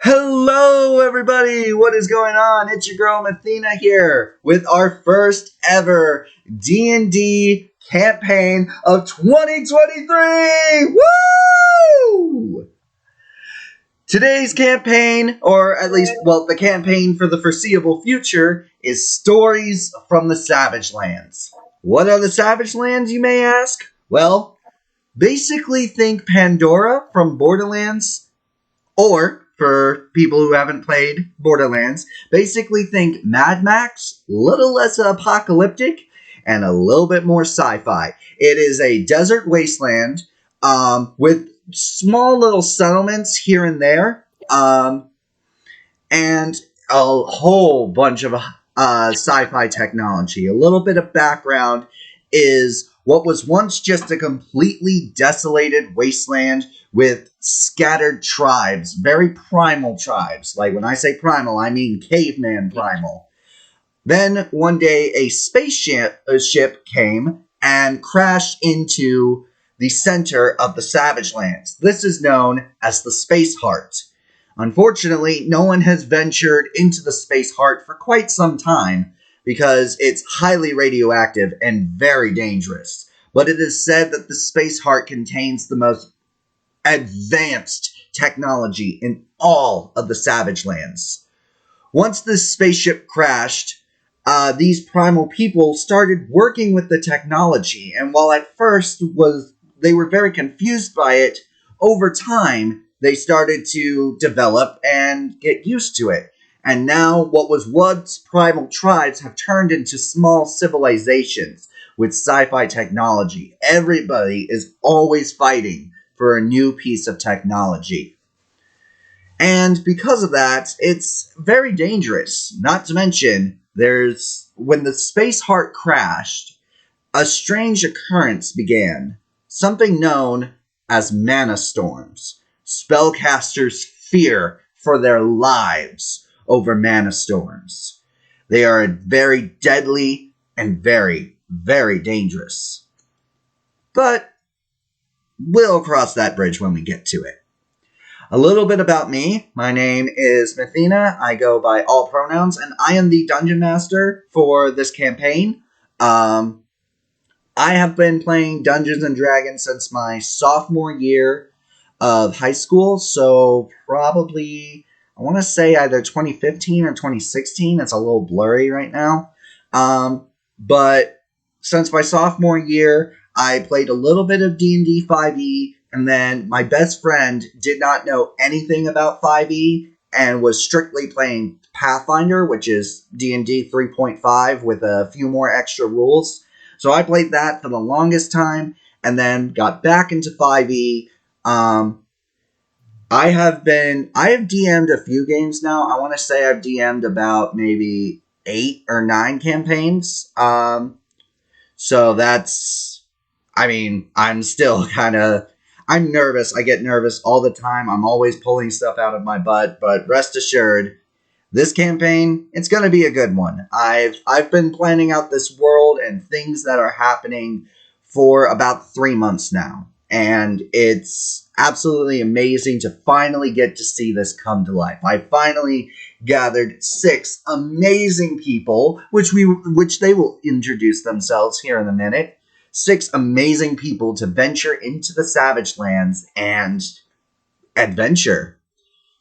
Hello, everybody! What is going on? It's your girl Mathena here with our first ever D&D campaign of 2023! Woo! Today's campaign, or at least, the campaign for the foreseeable future, is Stories from the Savagelands. What are the Savagelands, you may ask? Well, basically think Pandora from Borderlands, or, for people who haven't played Borderlands, basically think Mad Max, little less apocalyptic, and a little bit more sci-fi. It is a desert wasteland with small little settlements here and there, and a whole bunch of sci-fi technology. A little bit of background is what was once just a completely desolated wasteland with scattered tribes, very primal tribes. Like when I say primal, I mean caveman primal. Then one day a ship came and crashed into the center of the Savagelands. This is known as the Space Heart. Unfortunately, no one has ventured into the Space Heart for quite some time because it's highly radioactive and very dangerous. But it is said that the Space Heart contains the most advanced technology in all of the Savagelands. Once this spaceship crashed, these primal people started working with the technology, and while at first they were very confused by it, over time they started to develop and get used to it. And now what was once primal tribes have turned into small civilizations with sci-fi technology. Everybody is always fighting for a new piece of technology. And because of that, it's very dangerous. Not to mention, when the Space Heart crashed, a strange occurrence began. Something known as mana storms. Spellcasters fear for their lives over mana storms. They are very deadly and very, very dangerous. But we'll cross that bridge when we get to it. A little bit about me. My name is Mathena. I go by all pronouns, and I am the Dungeon Master for this campaign. I have been playing Dungeons & Dragons since my sophomore year of high school, so probably, I want to say either 2015 or 2016. It's a little blurry right now. But since my sophomore year, I played a little bit of D&D 5e, and then my best friend did not know anything about 5e and was strictly playing Pathfinder, which is D&D 3.5 with a few more extra rules. So I played that for the longest time and then got back into 5e. I have DM'd a few games now. I want to say I've DM'd about maybe 8 or 9 campaigns. So that's, I'm still I'm nervous. I get nervous all the time. I'm always pulling stuff out of my butt, but rest assured, this campaign, it's going to be a good one. I've been planning out this world and things that are happening for about 3 months now, and it's absolutely amazing to finally get to see this come to life. I finally gathered 6 amazing people, which they will introduce themselves here in a minute. 6 amazing people to venture into the Savagelands and adventure.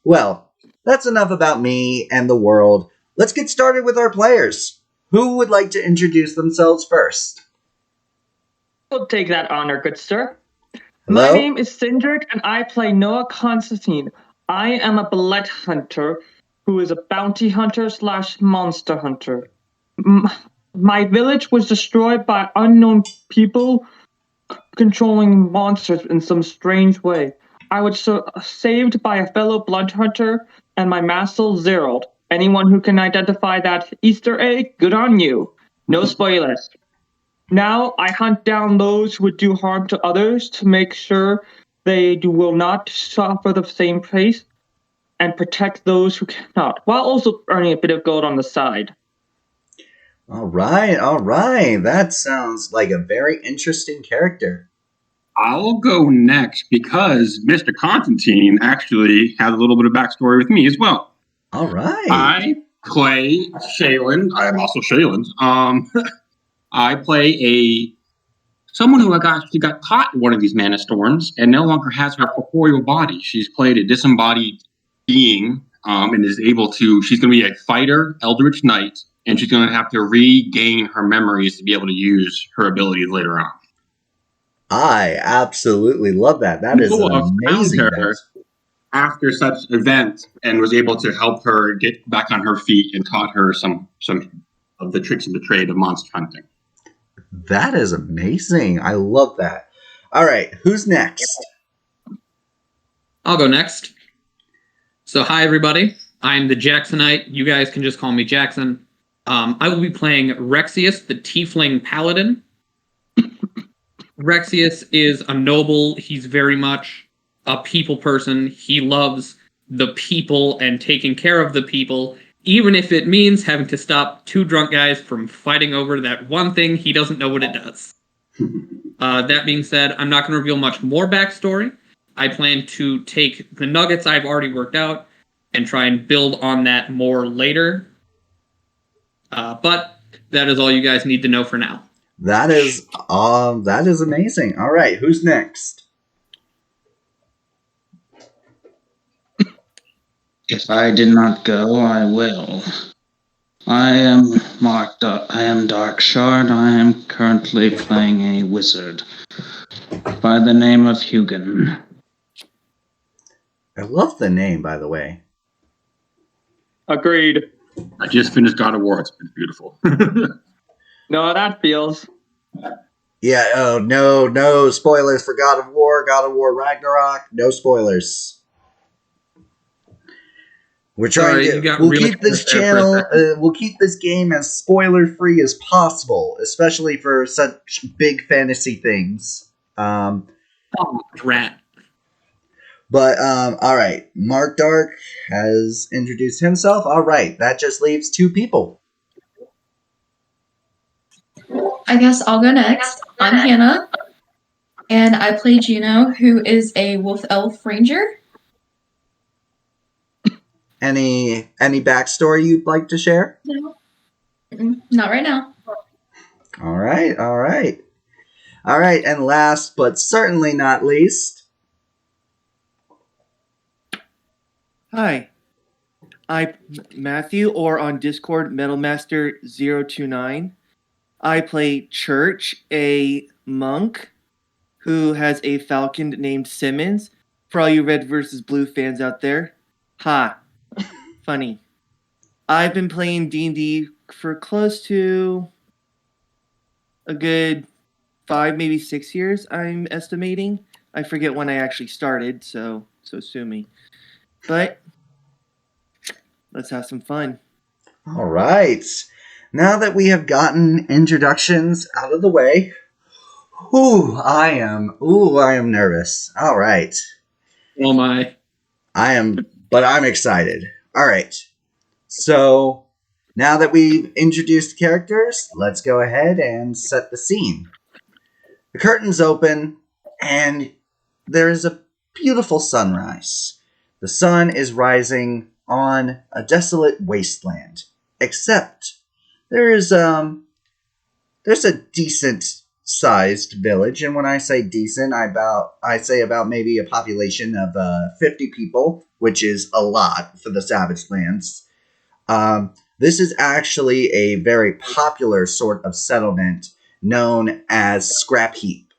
Well, that's enough about me and the world. Let's get started with our players. Who would like to introduce themselves first? I'll take that honor, good sir. Hello? My name is Cindric, and I play Noah Constantine. I am a blood hunter who is a bounty hunter / monster hunter. My village was destroyed by unknown people controlling monsters in some strange way. I was saved by a fellow blood hunter and my vassal Zerold. Anyone who can identify that Easter egg, good on you. No spoilers. Now I hunt down those who would do harm to others to make sure they will not suffer the same fate and protect those who cannot, while also earning a bit of gold on the side. All right. That sounds like a very interesting character. I'll go next because Mr. Constantine actually has a little bit of backstory with me as well. All right. I play Shayland. I am also Shayland. I play someone who actually got caught in one of these mana storms and no longer has her corporeal body. She's played a disembodied being and is able to. She's going to be a fighter, Eldritch Knight, and she's going to have to regain her memories to be able to use her abilities later on. I absolutely love that. That is amazing. Found her after such event and was able to help her get back on her feet and taught her some of the tricks of the trade of monster hunting. That is amazing. I love that. All right, who's next? I'll go next. So, hi, everybody. I'm the Jacksonite. You guys can just call me Jackson. I will be playing Rexius, the Tiefling Paladin. Rexius is a noble. He's very much a people person. He loves the people and taking care of the people, even if it means having to stop two drunk guys from fighting over that one thing he doesn't know what it does. That being said, I'm not going to reveal much more backstory. I plan to take the nuggets I've already worked out and try and build on that more later. But that is all you guys need to know for now. That is amazing. All right, who's next? If I did not go, I will. I am Dark Shard. I am currently playing a wizard by the name of Hugin. I love the name, by the way. Agreed. I just finished God of War. It's been beautiful. No, that feels. Yeah, oh, no spoilers for God of War Ragnarok. No spoilers. We're trying we'll keep this channel, we'll keep this game as spoiler-free as possible, especially for such big fantasy things. Rat. But, all right, Mark Dark has introduced himself. All right, that just leaves two people. I guess I'll go next. I'm Hannah, and I play Juno, who is a wolf elf ranger. Any backstory you'd like to share? No. Not right now. All right. And last but certainly not least. Hi. I'm Matthew, or on Discord, MetalMaster029. I play Church, a monk who has a falcon named Simmons. For all you Red versus Blue fans out there, ha. Funny. I've been playing D&D for close to a good 5, maybe 6 years, I'm estimating. I forget when I actually started, so sue me. But let's have some fun. All right. Now that we have gotten introductions out of the way, I am nervous. All right. Oh my. But I'm excited. All right. So now that we've introduced characters, let's go ahead and set the scene. The curtains open, and there is a beautiful sunrise. The sun is rising on a desolate wasteland, except there's a decent-sized village, and when I say decent, I say about maybe a population of 50 people, which is a lot for the Savagelands. This is actually a very popular sort of settlement known as Scrap Heap.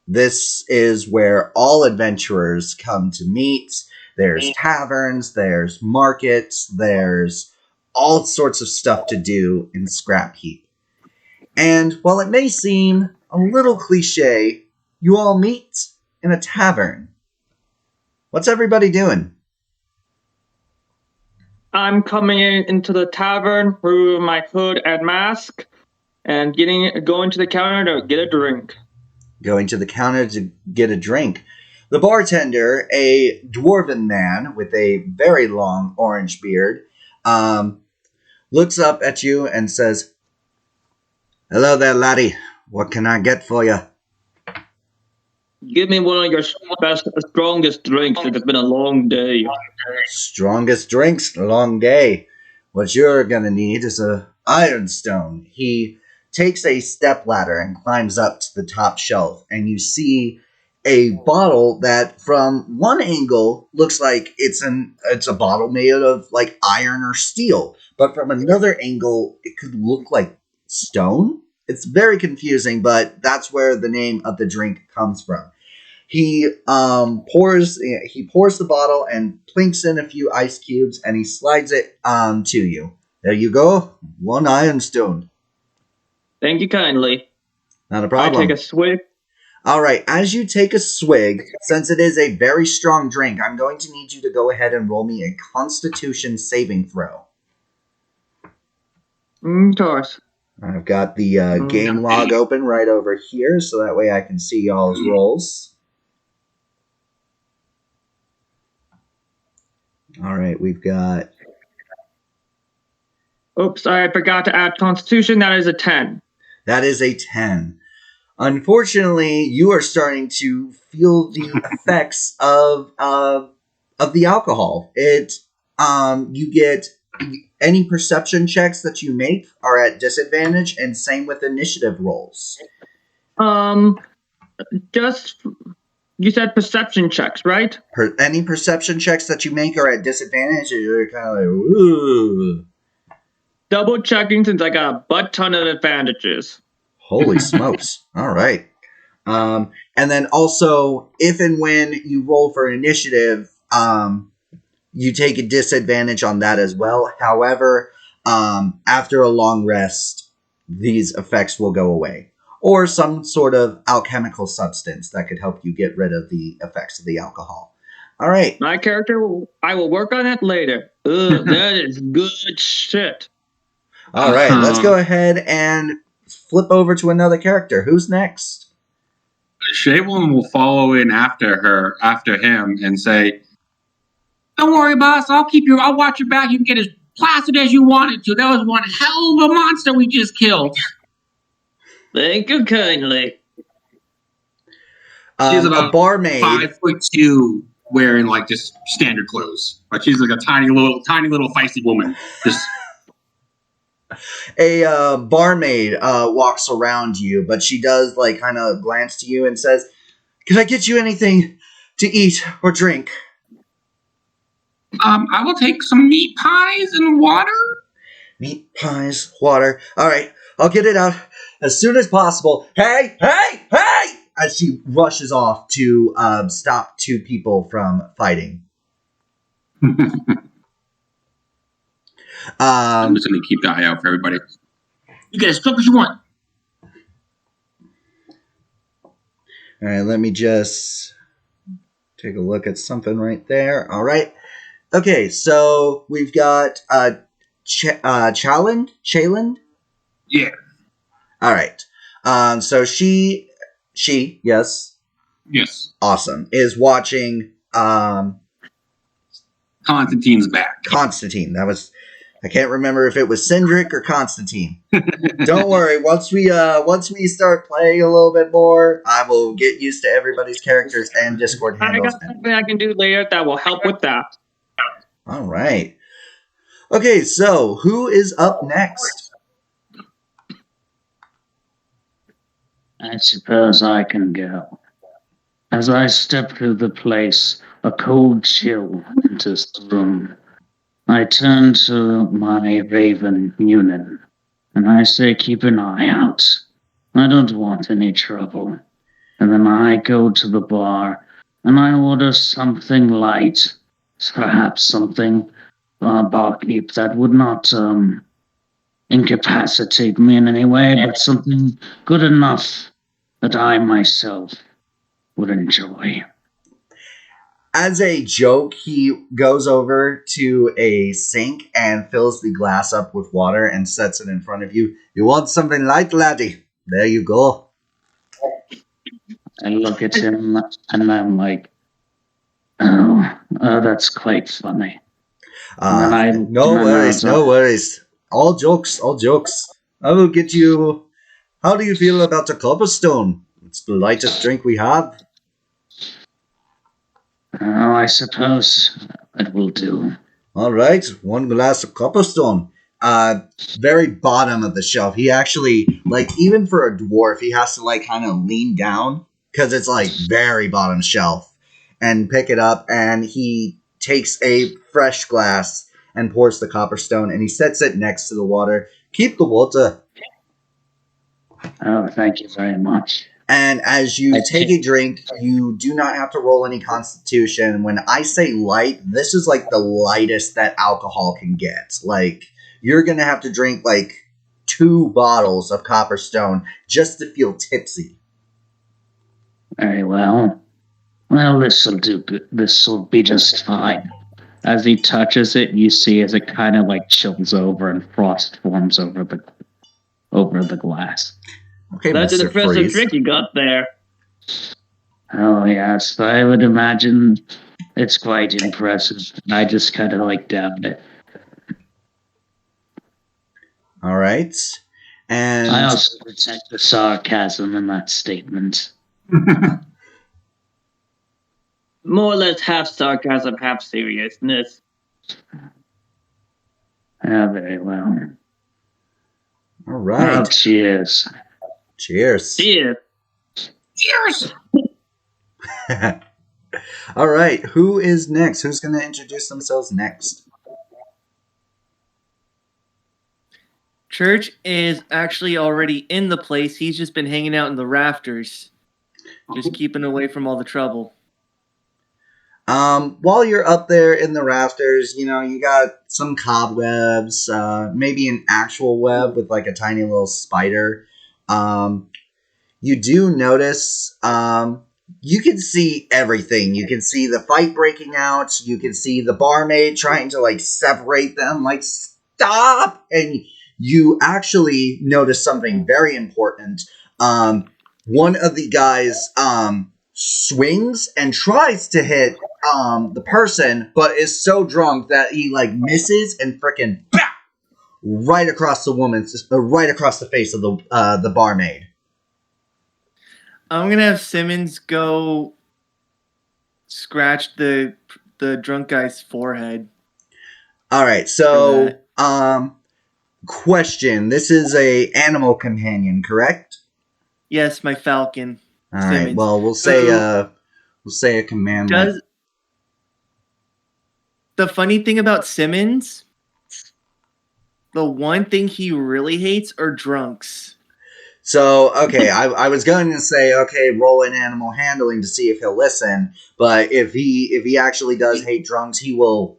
This is where all adventurers come to meet. There's taverns, there's markets, there's all sorts of stuff to do in Scrap Heap. And while it may seem a little cliche, you all meet in a tavern. What's everybody doing? I'm coming into the tavern, removing my hood and mask, and going to the counter to get a drink. Going to the counter to get a drink. The bartender, a dwarven man with a very long orange beard, looks up at you and says, "Hello there, laddie. What can I get for you?" Give me one of your best, strongest drinks. It's been a long day. Strongest drinks, long day. What you're gonna need is a ironstone. He takes a step ladder and climbs up to the top shelf, and you see a bottle that, from one angle, looks like it's a bottle made of like iron or steel, but from another angle, it could look like stone. It's very confusing, but that's where the name of the drink comes from. He pours the bottle and plinks in a few ice cubes, and he slides it to you. There you go, one ironstone. Thank you kindly. Not a problem. I take a swig. All right, as you take a swig, since it is a very strong drink, I'm going to need you to go ahead and roll me a Constitution saving throw. Of course. I've got the game log open right over here, so that way I can see y'all's rolls. All right, we've got... Oops, I forgot to add Constitution. That is a 10. That is a 10. Unfortunately, you are starting to feel the effects of the alcohol. You get any perception checks that you make are at disadvantage, and same with initiative rolls. Just you said perception checks, right? Any perception checks that you make are at disadvantage, and you're kind of like, ooh. Double checking since I got a butt ton of advantages. Holy smokes. All right. And then also, if and when you roll for initiative, you take a disadvantage on that as well. However, after a long rest, these effects will go away. Or some sort of alchemical substance that could help you get rid of the effects of the alcohol. All right. My character, I will work on that later. Ugh, that is good shit. All right, let's go ahead and flip over to another character. Who's next? Shaylin will follow in after him, and say, "Don't worry, boss. I'll watch your back. You can get as placid as you wanted to. That was one hell of a monster we just killed." Thank you kindly. She's about a barmaid, 5'2", wearing like just standard clothes, but she's like a tiny little feisty woman. Just. A barmaid walks around you, but she does like kind of glance to you and says, "Can I get you anything to eat or drink?" I will take some meat pies and water. Meat pies, water. All right, I'll get it out as soon as possible. Hey! As she rushes off to stop two people from fighting. I'm just going to keep the eye out for everybody. You guys talk what you want. All right, let me just take a look at something right there. All right. Okay, so we've got Chaland? Yeah. All right. So she, yes. Yes. Awesome. Is watching Constantine's back. Constantine. I can't remember if it was Cindric or Constantine. Don't worry. Once we start playing a little bit more, I will get used to everybody's characters and Discord handles. I got something I can do later that will help with that. All right. Okay, so who is up next? I suppose I can go. As I step through the place, a cold chill enters the room. I turn to my raven, Munin, and I say, keep an eye out. I don't want any trouble. And then I go to the bar, and I order something light. Perhaps something, barkeep, that would not incapacitate me in any way, but something good enough that I myself would enjoy. As a joke, he goes over to a sink and fills the glass up with water and sets it in front of you. You want something light, laddie? There you go. I look at him and I'm like, oh, that's quite funny. No worries. All jokes. I will get you... How do you feel about a cobblestone? It's the lightest drink we have. Oh, I suppose it will do. All right, one glass of copperstone. Very bottom of the shelf. He actually, like, even for a dwarf, he has to, like, kind of lean down because it's, like, very bottom shelf and pick it up. And he takes a fresh glass and pours the copperstone and he sets it next to the water. Keep the water. Oh, thank you very much. And as you take a drink, you do not have to roll any constitution. When I say light, this is like the lightest that alcohol can get. Like, you're going to have to drink like 2 bottles of Copperstone just to feel tipsy. Very well. Well, this'll do good. This'll be just fine. As he touches it, you see as it kind of like chills over and frost forms over the glass. Okay, That's Mr. an impressive Freeze. trick you got there. Oh, yes, I would imagine it's quite impressive. I just kind of like downed it. All right. And I also detect the sarcasm in that statement. More or less half sarcasm, half seriousness. Yeah, very well. all Oh, right. cheers. Cheers. Cheers. Cheers! All right. Who is next? Who's going to introduce themselves next? Church is actually already in the place. He's just been hanging out in the rafters, just keeping away from all the trouble. While you're up there in the rafters, you know, you got some cobwebs, maybe an actual web with like a tiny little spider. You do notice, you can see everything. You can see the fight breaking out. You can see the barmaid trying to like separate them, like stop. And you actually notice something very important. One of the guys, swings and tries to hit the person, but is so drunk that he like misses and frickin' right across right across the face of the barmaid. I'm gonna have Simmons go scratch the drunk guy's forehead. All right, so question: this is a animal companion, correct? Yes, my falcon. All right. Simmons. Well, we'll say a command. Does the funny thing about Simmons? The one thing he really hates are drunks. So, okay, I was going to say, okay, roll an animal handling to see if he'll listen, but if he actually does hate drunks, he will.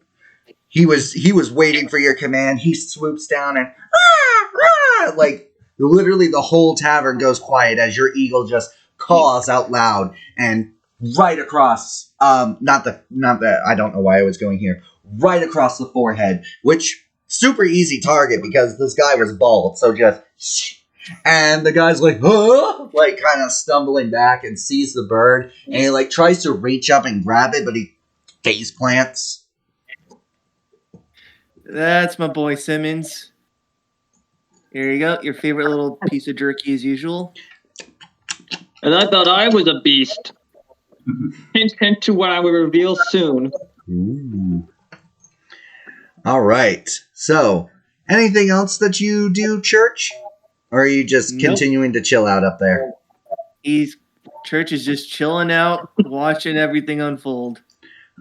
He was waiting for your command. He swoops down and like literally the whole tavern goes quiet as your eagle just caws out loud and right across. Not the. I don't know why I was going here. Right across the forehead, which super easy target because this guy was bald. So just. And the guy's like, huh? Like kind of stumbling back and sees the bird, and he like tries to reach up and grab it, but he face plants. That's my boy Simmons. Here you go, your favorite little piece of jerky as usual. And I thought I was a beast. Hint, hint to what I will reveal soon. Ooh. All right. So, anything else that you do, Church? Or are you just continuing to chill out up there? Church is just chilling out, watching everything unfold.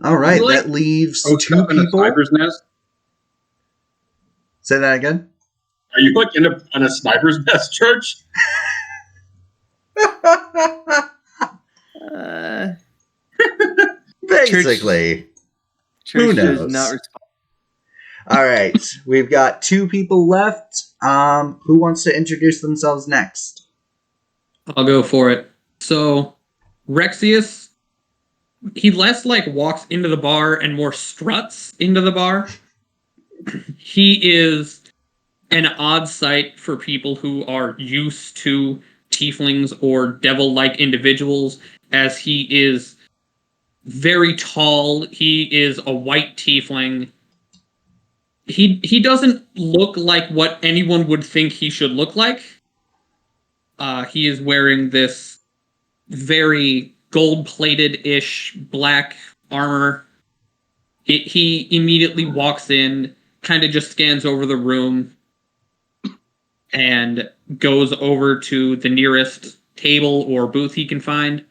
All right, Really? that leaves Post 2 up in a people. sniper's nest? Say that again. Are you like in a sniper's nest, Church? Basically. Church Who does knows? not respond. All right, we've got 2 people left. Who wants to introduce themselves next? I'll go for it. So, Rexius, he less like walks into the bar and more struts into the bar. He is an odd sight for people who are used to tieflings or devil-like individuals, as he is very tall. He is a white tiefling. He doesn't look like what anyone would think he should look like. He is wearing this very gold-plated-ish black armor. He immediately walks in, kind of just scans over the room, and goes over to the nearest table or booth he can find,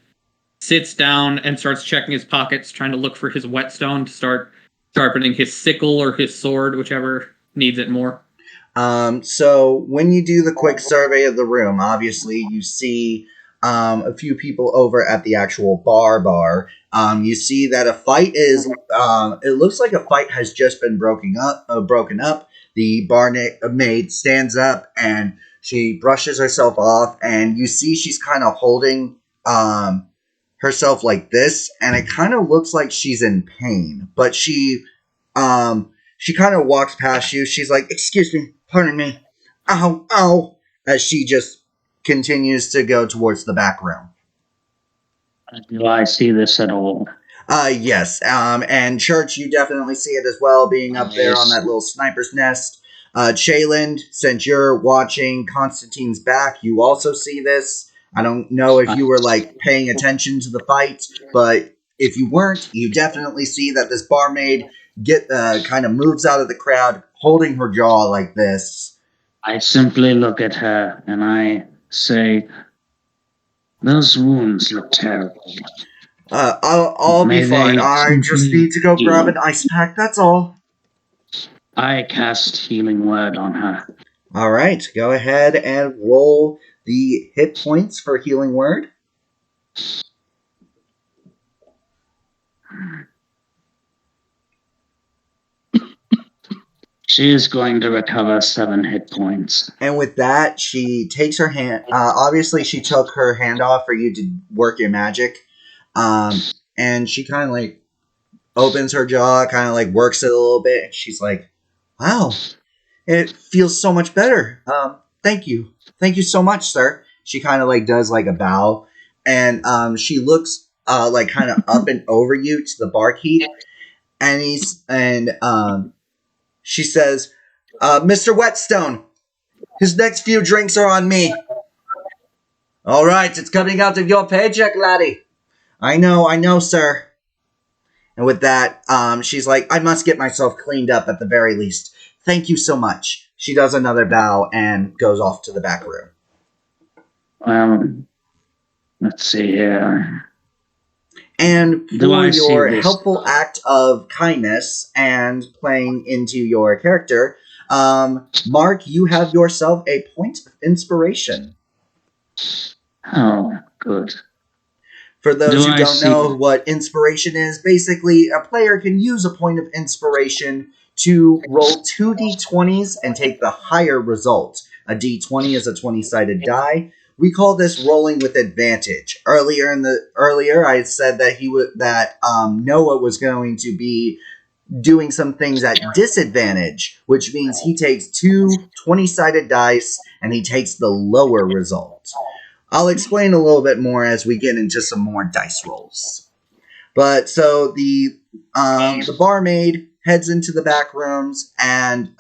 sits down, and starts checking his pockets, trying to look for his whetstone to start sharpening his sickle or his sword, whichever needs it more. So when you do the quick survey of the room, obviously you see a few people over at the actual bar. You see that a fight is. It looks like a fight has just been broken up. The barmaid stands up and she brushes herself off, and you see she's kind of holding herself like this, and it kind of looks like she's in pain. But she kind of walks past you. She's like, "Excuse me, pardon me, ow, ow," as she just continues to go towards the back room. Do I see this at all? Yes. And Church, you definitely see it as well, being up there on that little sniper's nest. Shayland, since you're watching Constantine's back, you also see this. I don't know if you were like paying attention to the fight, but if you weren't, you definitely see that this barmaid kind of moves out of the crowd, holding her jaw like this. I simply look at her and I say, "Those wounds look terrible." I'll be fine. I just need to go grab an ice pack, that's all. I cast Healing Word on her. All right, go ahead and roll the hit points for Healing Word. She is going to recover 7 hit points. And with that, she takes her hand. Obviously, she took her hand off for you to work your magic. And she kind of like opens her jaw, kind of like works it a little bit. And she's like, "Wow, it feels so much better. Thank you. Thank you so much, sir." She kind of like does like a bow. And she looks like kind of up and over you to the barkeep. And she says, "Mr. Whetstone, his next few drinks are on me." "All right, it's coming out of your paycheck, laddie." I know, sir." And with that, she's like, "I must get myself cleaned up at the very least. Thank you so much." She does another bow and goes off to the back room. Let's see here. And Do for I see your this? helpful act of kindness and playing into your character, Mark, you have yourself a point of inspiration. Oh, good. For those Do who I don't see- know what inspiration is, basically a player can use a point of inspiration to roll 2 d20s and take the higher result. A d20 is a 20-sided die. We call this rolling with advantage. Earlier I said that Noah was going to be doing some things at disadvantage, which means he takes 2 20-sided dice and he takes the lower result. I'll explain a little bit more as we get into some more dice rolls. But so the barmaid heads into the back rooms, and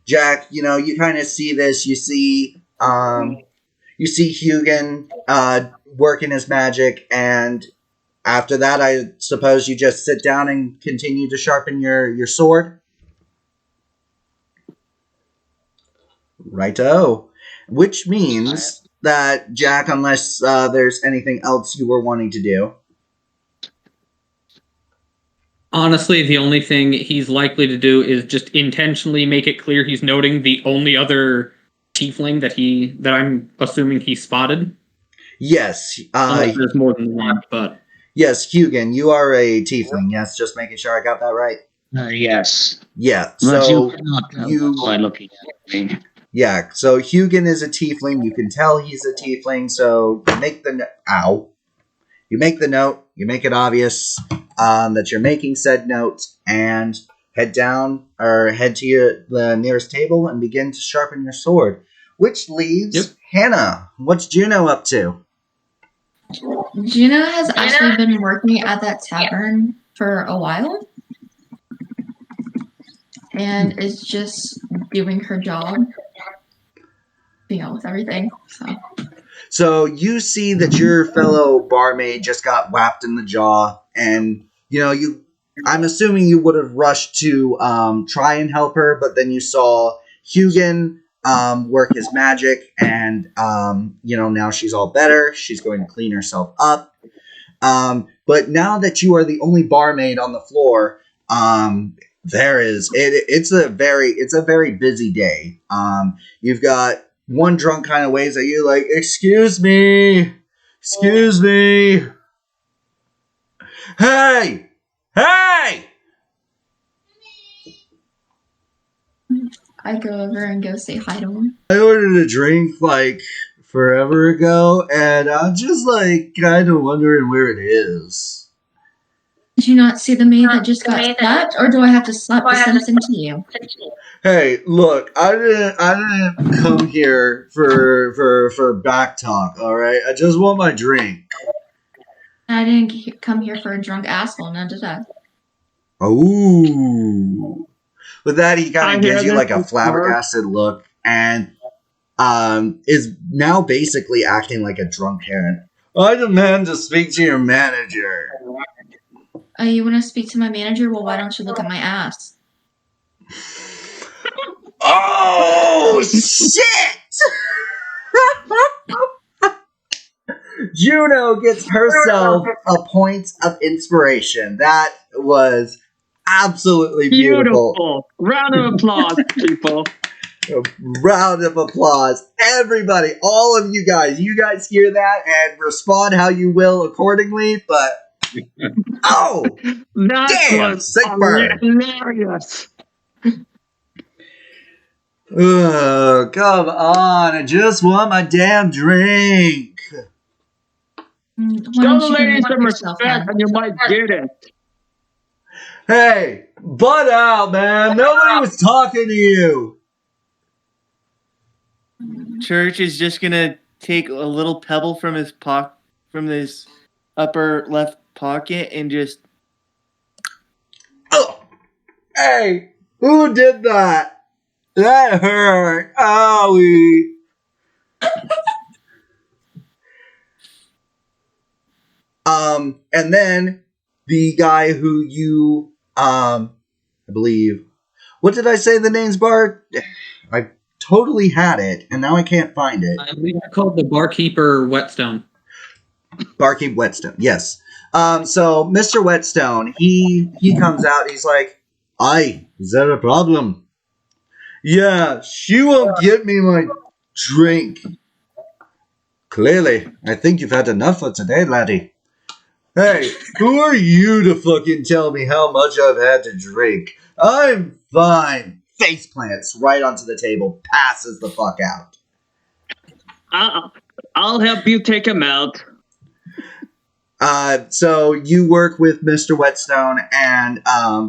Jack, you kind of see this. You see Hugin working his magic, and after that, I suppose you just sit down and continue to sharpen your sword. Righto. Which means that, Jack, unless there's anything else you were wanting to do. Honestly, the only thing he's likely to do is just intentionally make it clear he's noting the only other tiefling that I'm assuming he spotted. Yes. There's more than one, but... Yes, Hugin, you are a tiefling. Yes, just making sure I got that right. Yes. Yeah, But so you cannot tell by looking at me. Yeah, so Hugin is a tiefling. You can tell he's a tiefling, so you make the note, you make it obvious that you're making said note, and head to the nearest table and begin to sharpen your sword. Which leaves Hannah. What's Juno up to? Juno has actually been working at that tavern for a while and is just doing her job, with everything. So you see that your fellow barmaid just got whapped in the jaw, and I'm assuming you would have rushed to try and help her, but then you saw Hugin work his magic, and now she's all better. She's going to clean herself up. But now that you are the only barmaid on the floor, it's a very busy day. You've got one drunk kind of waves at you like, excuse me, hey. I go over and go say hi to him. I ordered a drink like forever ago, and I'm just like kind of wondering where it is. Did you not see the maid that just got slapped, or do I have to slap the sense into you? Hey, look, I didn't come here for back talk, all right? I just want my drink. I didn't come here for a drunk asshole, none did I. Ooh. With that, he kind I of gives hear you like this a flabbergasted look, and is now basically acting like a drunk parent. I demand to speak to your manager. You want to speak to my manager? Well, why don't you look at my ass? Oh, shit! Juno gets herself a point of inspiration. That was absolutely beautiful. Round of applause, people. A round of applause. Everybody, all of you guys hear that and respond how you will accordingly, but oh, That damn, was sick burn. hilarious. Oh, come on. I just want my damn drink. Why Show don't the you go ladies make some yourself respect one? and you might get it. Hey, butt out, man. Nobody was talking to you. Church is just gonna take a little pebble from his upper left pocket and just. Oh, hey, who did that? That hurt. Owie. And then the guy who you, I believe, what did I say the name's Bart? I totally had it, and now I can't find it. I believe I called the barkeeper Whetstone. Barkeep Whetstone, yes. So Mr. Whetstone, he comes out, he's like, "Aye, is that a problem? Yeah, she won't get me my drink. Clearly, I think you've had enough for today, laddie. Hey, who are you to fucking tell me how much I've had to drink? I'm fine." Face plants right onto the table, passes the fuck out. I'll help you take him out. So you work with Mr. Whetstone, and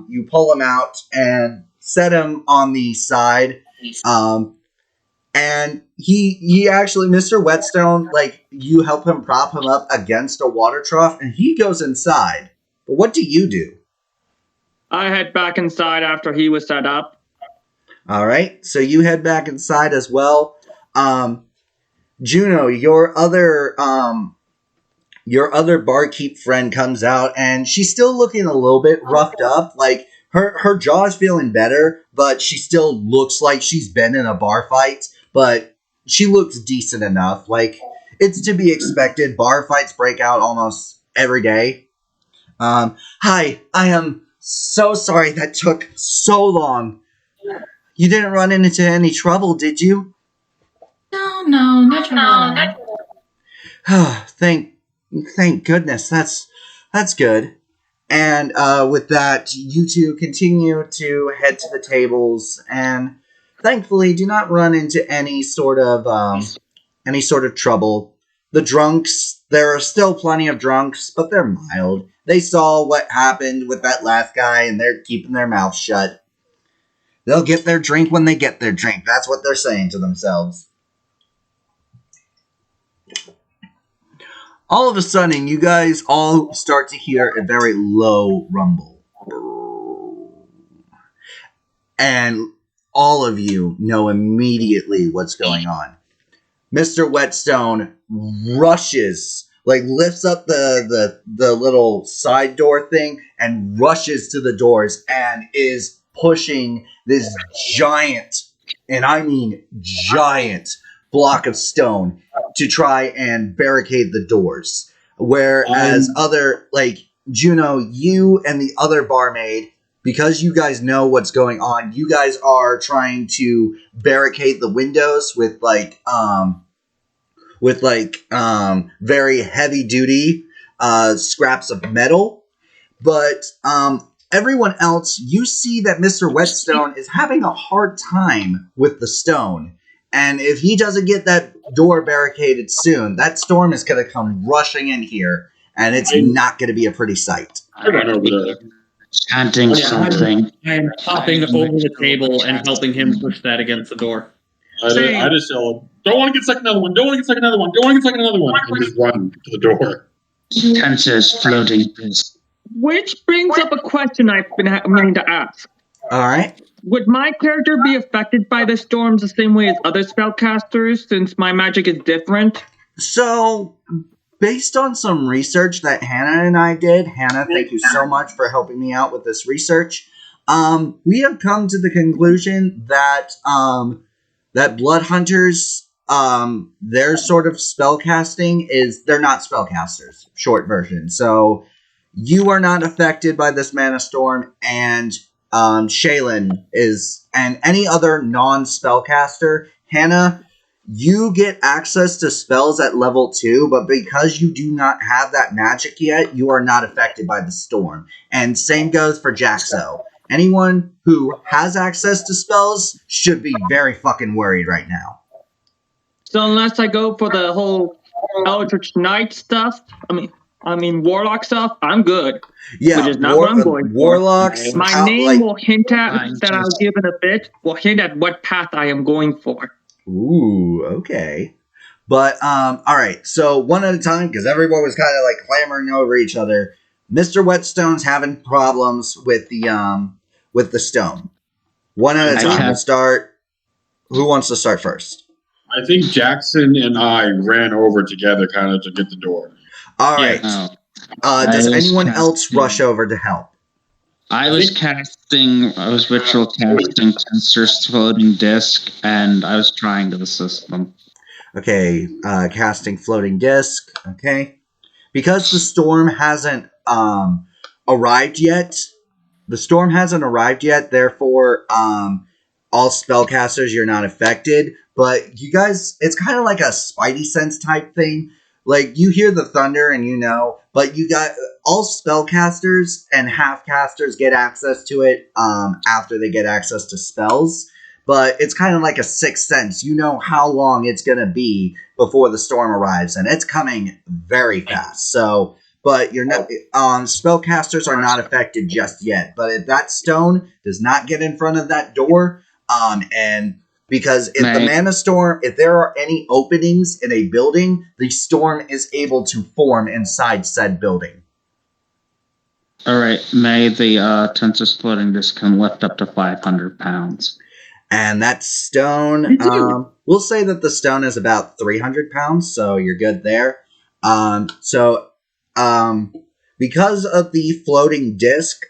you pull him out and set him on the side. And he actually, Mr. Whetstone, like, you help him prop him up against a water trough, and he goes inside. But what do you do? I head back inside after he was set up. All right, so you head back inside as well. Juno, your other barkeep friend comes out, and she's still looking a little bit roughed up. Like, her jaw's feeling better, but she still looks like she's been in a bar fight. But she looks decent enough. Like, it's to be expected. Bar fights break out almost every day. Hi, I am so sorry that took so long. You didn't run into any trouble, did you? No trouble. Thank goodness. That's good. And with that, you two continue to head to the tables, and thankfully do not run into any sort of trouble. The drunks, there are still plenty of drunks, but they're mild. They saw what happened with that last guy, and they're keeping their mouths shut. They'll get their drink when they get their drink. That's what they're saying to themselves. All of a sudden, you guys all start to hear a very low rumble. And all of you know immediately what's going on. Mr. Whetstone rushes like lifts up the little side door thing and rushes to the doors and is pushing this giant, and I mean giant, block of stone to try and barricade the doors. Whereas other, like, Juno, you and the other barmaid, because you guys know what's going on, you guys are trying to barricade the windows with very heavy duty scraps of metal. But everyone else, you see that Mr. Whetstone is having a hard time with the stone. And if he doesn't get that door barricaded soon, that storm is going to come rushing in here, and it's not going to be a pretty sight. I ran over there. Chanting something. I am hopping over the table and helping him push that against the door. I just yell, don't want to get stuck another one, don't want to get stuck another one, don't want to get stuck another one, and just run to the door. Tenses floating disc. Which brings up a question I've been meaning to ask. All right. Would my character be affected by the storms the same way as other spellcasters, since my magic is different? So, based on some research that Hannah and I did, Hannah, thank you so much for helping me out with this research. We have come to the conclusion that that blood hunters, their sort of spellcasting is, they're not spellcasters, short version. So you are not affected by this mana storm, and Shaylin is, and any other non-spellcaster. Hannah, you get access to spells at level 2, but because you do not have that magic yet, you are not affected by the storm. And same goes for Jaxo. Anyone who has access to spells should be very fucking worried right now. So unless I go for the whole Eldritch Knight stuff, I mean Warlock stuff, I'm good. Yeah, which is not what I'm going for. Warlocks. My name will hint at that I'll give it a bit. Will hint at what path I am going for. Ooh, okay. But all right. So one at a time, because everyone was kind of like clamoring over each other. Mr. Whetstone's having problems with the stone. One at a time. We'll start. Who wants to start first? I think Jackson and I ran over together kind of to get the door. All right. Does anyone else rush over to help? I was ritual casting Tensor's floating disc, and I was trying to assist them. Okay, casting floating disc. Okay. Because the storm hasn't arrived yet, therefore, all spellcasters, you're not affected. But you guys, it's kind of like a spidey sense type thing. Like, you hear the thunder and you know, but you got all spellcasters and half-casters get access to it after they get access to spells. But it's kind of like a sixth sense. You know how long it's going to be before the storm arrives, and it's coming very fast. So, but you're not, spellcasters are not affected just yet. But if that stone does not get in front of that door, and because if the mana storm, if there are any openings in a building, the storm is able to form inside said building. All right, May, the Tensor's floating disc can lift up to 500 pounds. And that stone, we'll say that the stone is about 300 pounds, so you're good there. Because of the floating disc,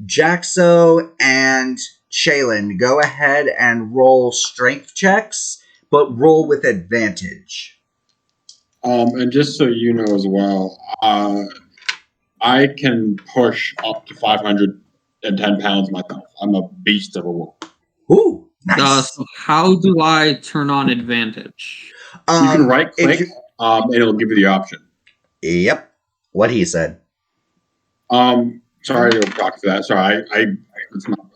Jaxo and Shaylin, go ahead and roll strength checks, but roll with advantage. And just so you know as well, I can push up to 510 pounds myself. I'm a beast of a woman. Ooh, nice. So how do I turn on advantage? You can right click, and it'll give you the option. Yep, what he said. Sorry to talk to that. Sorry,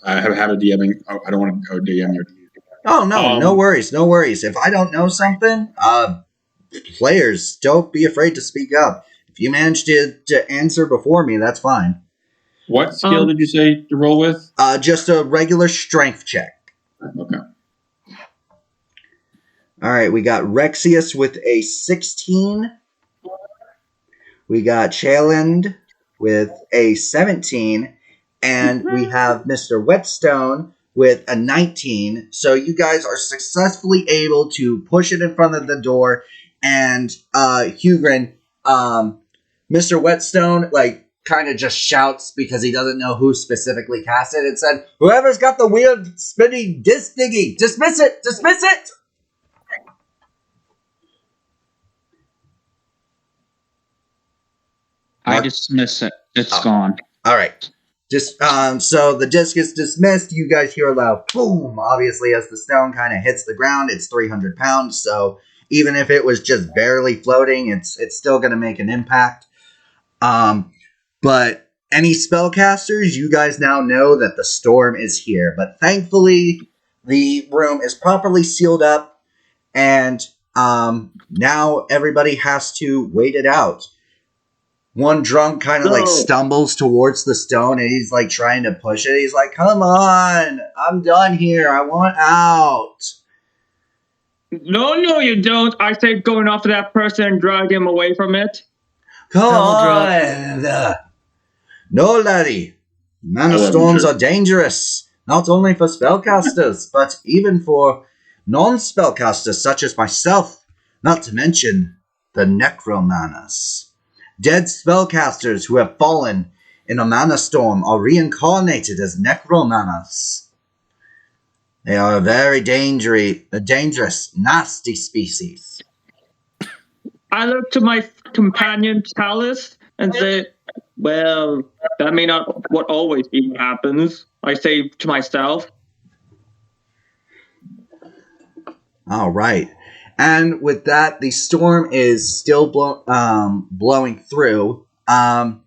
I have had a DMing. I don't want to go DM your. Oh no, no worries, no worries. If I don't know something, players, don't be afraid to speak up. If you manage to answer before me, that's fine. What skill did you say to roll with? Just a regular strength check. Okay. All right, we got Rexius with a 16. We got Chayland with a 17. And we have Mr. Whetstone with a 19. So you guys are successfully able to push it in front of the door. And Hugrin, Mr. Whetstone, like, kind of just shouts because he doesn't know who specifically cast it and said, "Whoever's got the weird spinning disc thingy, dismiss it! Dismiss it!" I dismiss it. It's Oh. gone. All right. Just so the disc is dismissed. You guys hear a loud boom. Obviously, as the stone kind of hits the ground, it's 300 pounds. So even if it was just barely floating, it's still going to make an impact. But any spellcasters, you guys now know that the storm is here. But thankfully, the room is properly sealed up, and now everybody has to wait it out. One drunk kind of like stumbles towards the stone and he's like trying to push it. He's like, "Come on, I'm done here. I want out." No, you don't. I say going after that person and drag him away from it. Come on. No, laddie. Mana storms are dangerous, not only for spellcasters, but even for non-spellcasters such as myself, not to mention the necromanas. Dead spellcasters who have fallen in a mana storm are reincarnated as necromanas. They are a very dangerous, nasty species. I look to my companion Chalice and say, "Well, that may not what always be what happens." I say to myself. All right. And with that, the storm is still blowing through. And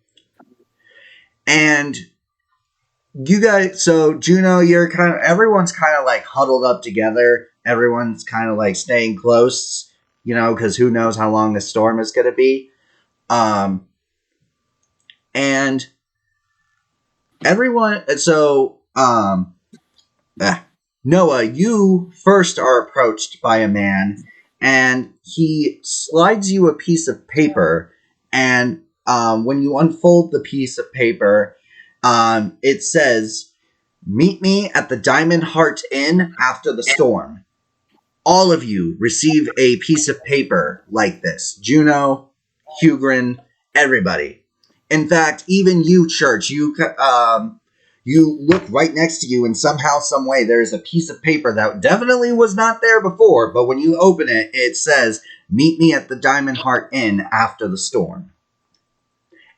you guys, so Juno, everyone's kind of like huddled up together. Everyone's kind of like staying close, because who knows how long the storm is going to be. And everyone, Noah, you first are approached by a man, and he slides you a piece of paper, and when you unfold the piece of paper, it says, "Meet me at the Diamond Heart Inn after the storm." All of you receive a piece of paper like this. Juno, Hugrin, everybody. In fact, even you, Church, you look right next to you, and somehow, some way, there's a piece of paper that definitely was not there before, but when you open it, it says, "Meet me at the Diamond Heart Inn after the storm."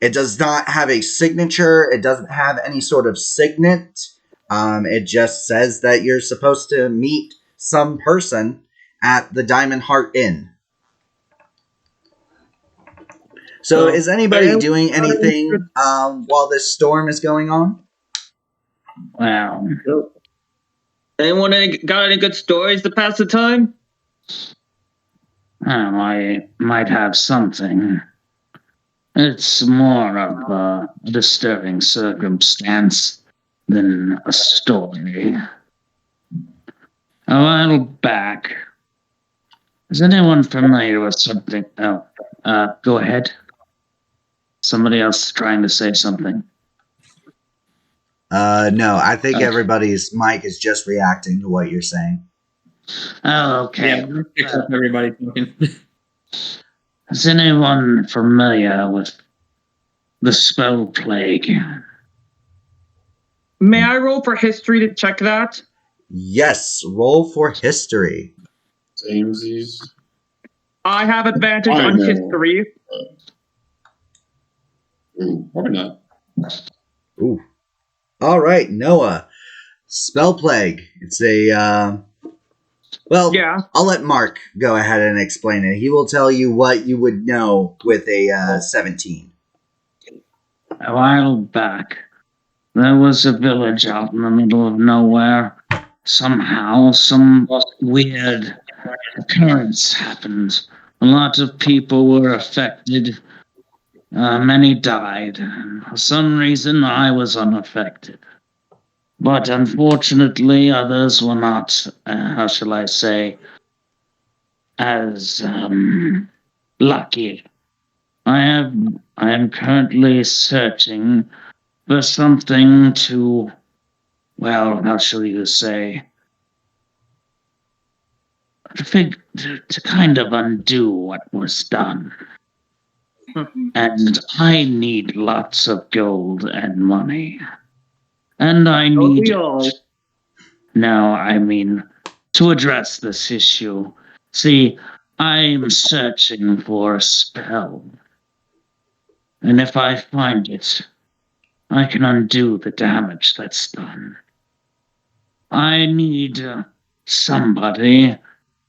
It does not have a signature. It doesn't have any sort of signet. It just says that you're supposed to meet some person at the Diamond Heart Inn. So is anybody doing anything while this storm is going on? Wow. Anyone got any good stories to pass the time? I might have something. It's more of a disturbing circumstance than a story. A while back, is anyone familiar with something? Oh, go ahead. Somebody else trying to say something. No, I think everybody's mic is just reacting to what you're saying. Oh, okay. Yeah, picks up everybody talking. Is anyone familiar with the spell plague? May I roll for history to check that? Yes, roll for history. Samesies. I have advantage I on know. history. Ooh, probably not. Ooh. All right, Noah. Spell plague. It's a, Yeah. I'll let Mark go ahead and explain it. He will tell you what you would know with a 17. A while back, there was a village out in the middle of nowhere. Somehow, some weird occurrence happened. A lot of people were affected. Many died. For some reason, I was unaffected. But unfortunately, others were not, how shall I say, as lucky. I am currently searching for something to, well, how shall you say, to kind of undo what was done. And I need lots of gold and money. And I Don't need... we all? No, I mean, to address this issue. See, I'm searching for a spell. And if I find it, I can undo the damage that's done. I need somebody,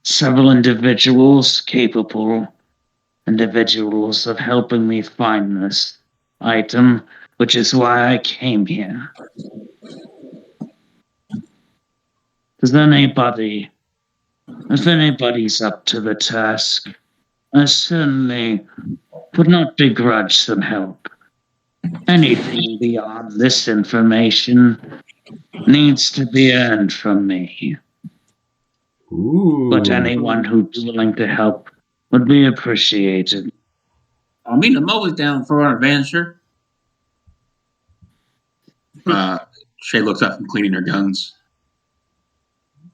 several individuals, capable individuals of helping me find this item, which is why I came here. If anybody's up to the task, I certainly would not begrudge some help. Anything beyond this information needs to be earned from me. Ooh. But anyone who's willing to help would be appreciated. I mean, I'm always down for an adventure. Shay looks up from cleaning her guns.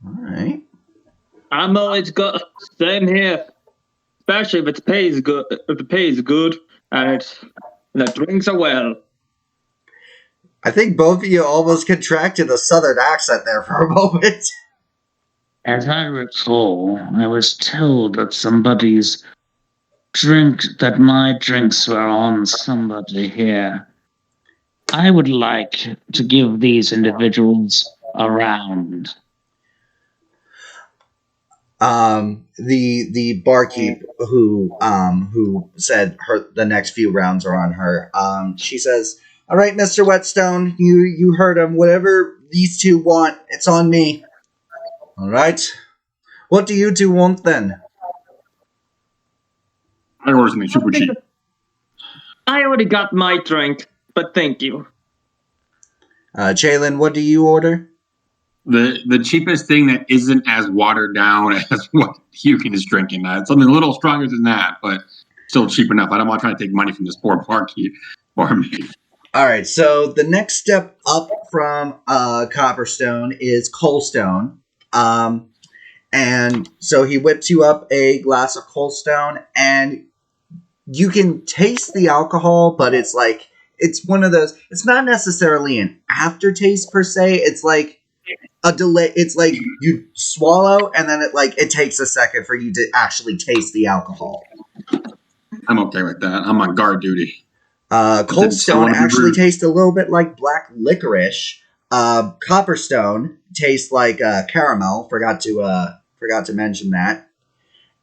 All right. I'm always good. Same here. Especially if it pays good. If the pay is good and the drinks are well. I think both of you almost contracted a southern accent there for a moment. As I recall, I was told that my drinks were on somebody here. I would like to give these individuals a round. The barkeep who said the next few rounds are on her. She says, "All right, Mr. Whetstone, you heard him. Whatever these two want, it's on me. All right. What do you two want then?" I ordered something super cheap. I already got my drink, but thank you. Jalen, what do you order? The cheapest thing that isn't as watered down as what Hugin is drinking. Something a little stronger than that, but still cheap enough. I don't want to try to take money from this poor barkeep for me. All right, so the next step up from Copperstone is Coalstone. And so he whips you up a glass of Coalstone, and you can taste the alcohol, but it's like, it's one of those, it's not necessarily an aftertaste per se, it's like a delay, it's like you swallow, and then it takes a second for you to actually taste the alcohol. I'm okay with that. I'm on guard duty. Coldstone actually tastes a little bit like black licorice. Copperstone tastes like caramel. Forgot to mention that.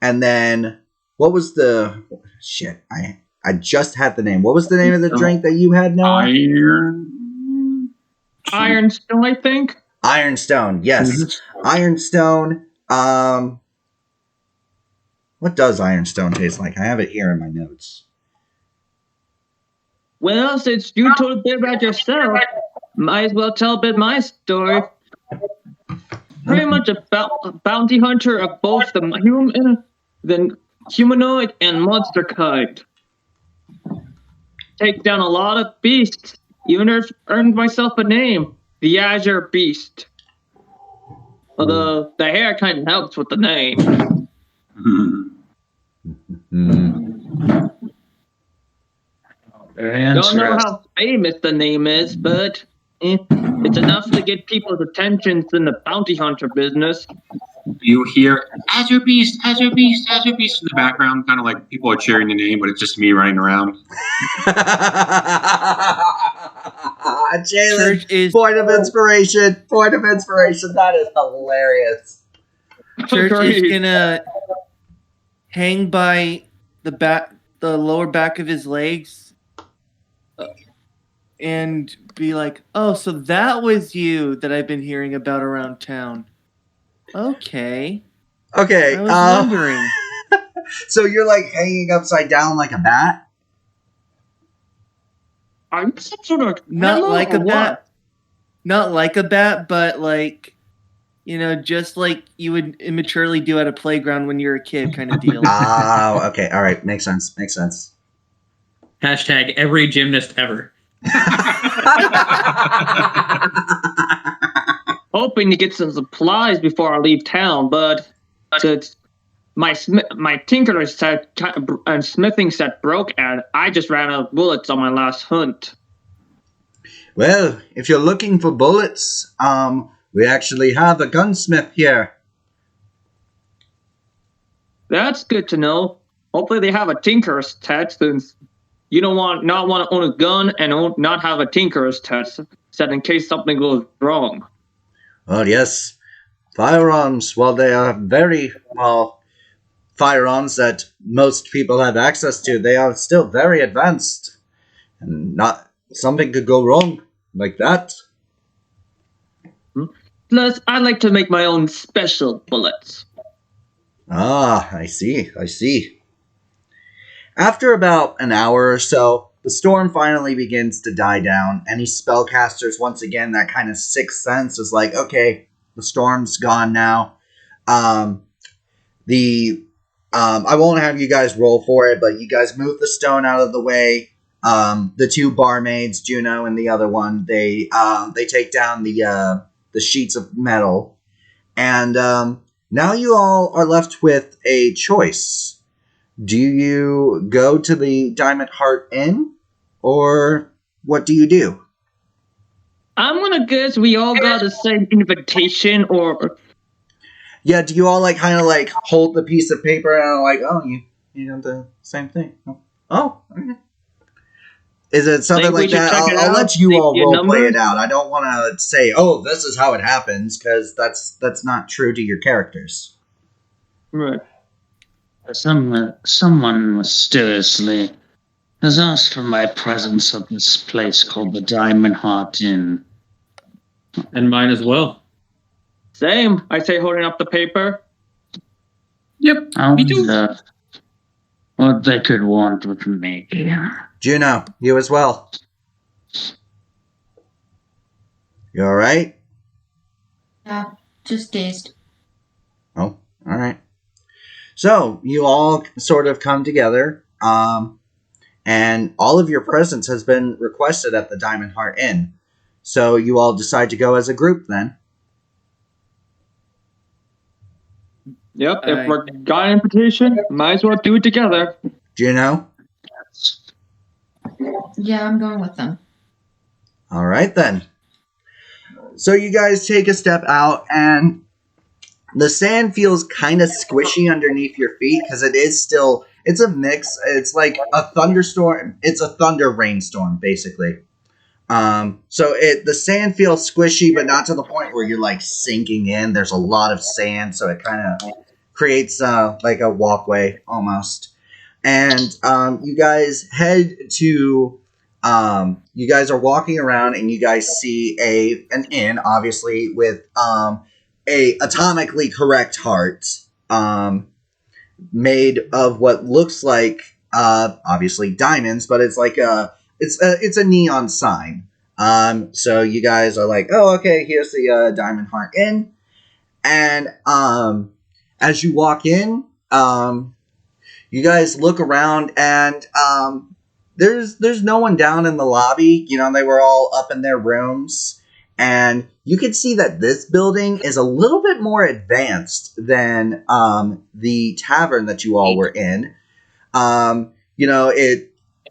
And then what was the shit? I just had the name. What was the name of the drink that you had, Noah? Ironstone, I think. Ironstone, yes. Mm-hmm. Ironstone. What does Ironstone taste like? I have it here in my notes. Well, since you told a bit about yourself, might as well tell a bit of my story. Pretty much a bounty hunter of both the humanoid and monster kind. Take down a lot of beasts. Even earned myself a name, the Azure Beast. Although the hair kind of helps with the name. Don't know how famous the name is, but it's enough to get people's attention in the bounty hunter business. You hear Azure Beast, Azure Beast, Azure Beast in the background, kind of like people are cheering the name, but it's just me running around. Jalen, point of inspiration. Point of inspiration. That is hilarious. Church is gonna hang by the lower back of his legs, and be like, "Oh, so that was you that I've been hearing about around town." Okay. I was wondering. So you're like hanging upside down like a bat? Are you some sort of not like a bat? What? Not like a bat, but like, just like you would immaturely do at a playground when you're a kid, kind of deal. Oh, okay. All right. Makes sense. Makes sense. Hashtag every gymnast ever. Hoping to get some supplies before I leave town, but my tinkerer set and smithing set broke, and I just ran out of bullets on my last hunt. Well, if you're looking for bullets, we actually have a gunsmith here. That's good to know. Hopefully they have a tinkerer's test, since you don't want to own a gun and not have a tinkerer's test set in case something goes wrong. Well, yes, firearms, while they are firearms that most people have access to, they are still very advanced. And not something could go wrong like that. Plus, I like to make my own special bullets. Ah, I see. After about an hour or so, the storm finally begins to die down. Any spellcasters, once again, that kind of sixth sense is like, okay, the storm's gone now. I won't have you guys roll for it, but you guys move the stone out of the way. The two barmaids, Juno and the other one, they take down the sheets of metal, and now you all are left with a choice. Do you go to the Diamond Heart Inn, or what do you do? I'm gonna guess we all got the same invitation, or Yeah, do you all kind of hold the piece of paper and you know the same thing? Oh, okay. Is it something Think we like should that? check it I'll out, let you take all your role play it numbers. out. I don't want to say, "Oh, this is how it happens," because that's not true to your characters. right. Someone mysteriously has asked for my presence at this place called the Diamond Heart Inn. And mine as well. Same. I say, holding up the paper. Yep. I Me too. wonder what they could want with me. Juno, you as well. You all right? Yeah, just dazed. Oh, all right. So you all sort of come together, and all of your presence has been requested at the Diamond Heart Inn. So you all decide to go as a group then. Yep. If we got an invitation, might as well do it together. Juno? Yeah, I'm going with them. All right then. So you guys take a step out, and the sand feels kind of squishy underneath your feet because it's a mix. It's like a thunderstorm. It's a thunder rainstorm, basically. So the sand feels squishy, but not to the point where you're sinking in. There's a lot of sand, so it kind of creates like a walkway almost. And you guys head to. You guys are walking around, and you guys see an inn, obviously with a atomically correct heart, made of what looks like obviously diamonds, but it's it's a neon sign. So you guys are like, oh, okay, here's the Diamond Heart Inn, and as you walk in, you guys look around, and there's no one down in the lobby. You know, they were all up in their rooms, and you can see that this building is a little bit more advanced than the tavern that you all were in.